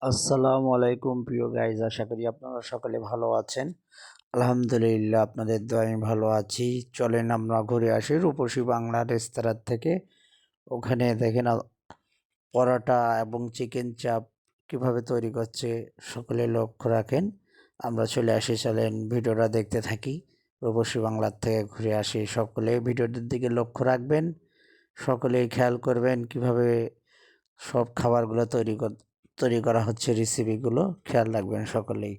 আসসালামু আলাইকুম প্রিয় গাইজ, আশা করি আপনারা সকলে ভালো আছেন। আলহামদুলিল্লাহ, আপনাদের দোয়ায় আমি ভালো আছি। চলেন আমরা ঘুরে আসি রূপসী বাংলা রেস্তোরাঁ থেকে। ওখানে দেখেন পরোটা এবং চিকেন চাপ কিভাবে তৈরি করছে সকলে লক্ষ্য রাখেন। আমরা চলে আসি, চলেন ভিডিওটা দেখতে থাকি। রূপসী বাংলার থেকে ঘুরে আসি, সকলে ভিডিওটির দিকে লক্ষ্য রাখবেন, সকলেই খেয়াল করবেন কিভাবে সব খাবারগুলো তৈরি করা হচ্ছে, রেসিপিগুলো খেয়াল রাখবেন সকলেই।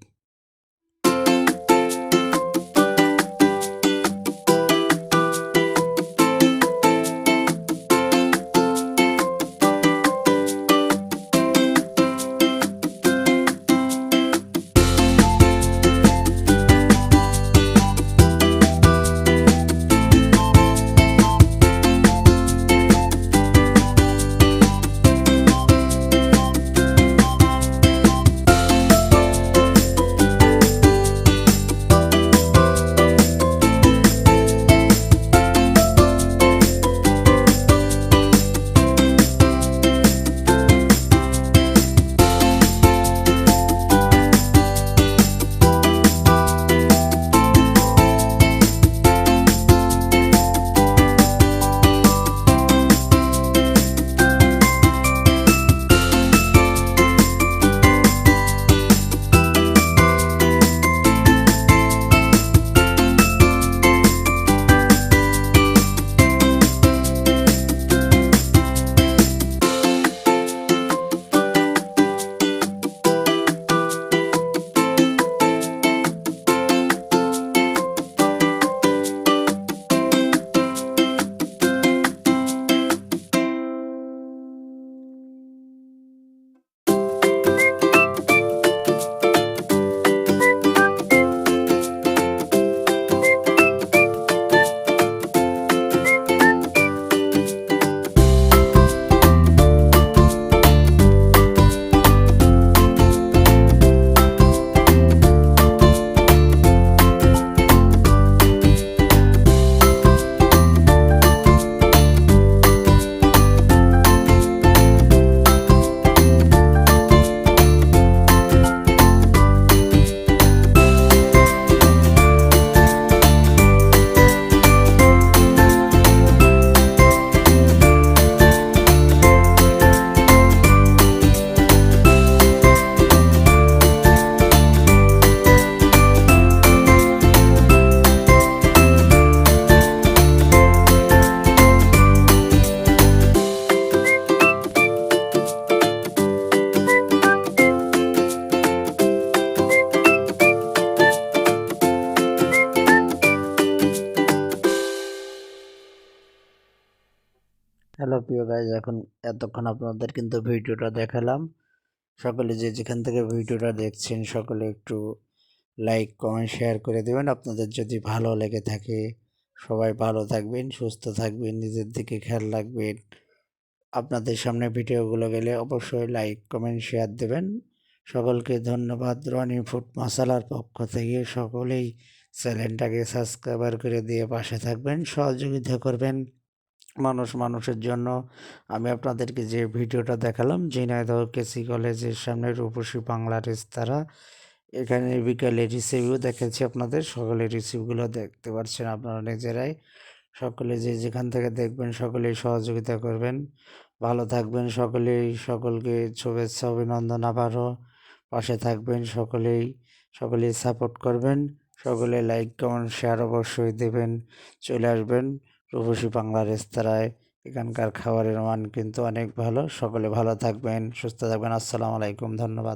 হ্যালো প্রিয় গাইজ, এতক্ষণ আপনাদের কিন্তু ভিডিওটা দেখালাম। সকলে যে যেখান থেকে ভিডিওটা দেখছেন সকলে একটু লাইক কমেন্ট শেয়ার করে দেবেন আপনাদের যদি ভালো লেগে থাকে। সবাই ভালো থাকবেন, সুস্থ থাকবেন, নিজের দিকে খেয়াল রাখবেন। আপনাদের সামনে ভিডিওগুলো গেলে অবশ্যই লাইক কমেন্ট শেয়ার দেবেন। সকলকে ধন্যবাদ। রনি ফুড মশালার পক্ষ থেকে সকলেই চ্যানেলটাকে সাবস্ক্রাইবার করে দিয়ে পাশে থাকবেন, সহযোগিতা করবেন। মানুষের জন্য আমি আপনাদেরকে যে ভিডিওটা দেখালাম, ঝিনাইদহ কেসি কলেজের সামনে রূপসী বাংলা রেস্তোরাঁ, এখানে বিকালে রিসিভিউ দেখাচ্ছি আপনাদের। সকলে রিসিভগুলো দেখতে পাচ্ছেন আপনারা নিজেরাই। সকলে যে যেখান থেকে দেখবেন সকলেই সহযোগিতা করবেন, ভালো থাকবেন সকলেই। সকলকে শুভেচ্ছা অভিনন্দন, আবারও পাশে থাকবেন সকলেই সাপোর্ট করবেন। সকলে লাইক কমেন্ট শেয়ার অবশ্যই দেবেন। চলে আসবেন রূপসী বাংলা রেস্তোরাঁয়, এখানকার খাবারের মান কিন্তু অনেক ভালো। সকলে ভালো থাকবেন, সুস্থ থাকবেন। আসসালামু আলাইকুম, ধন্যবাদ।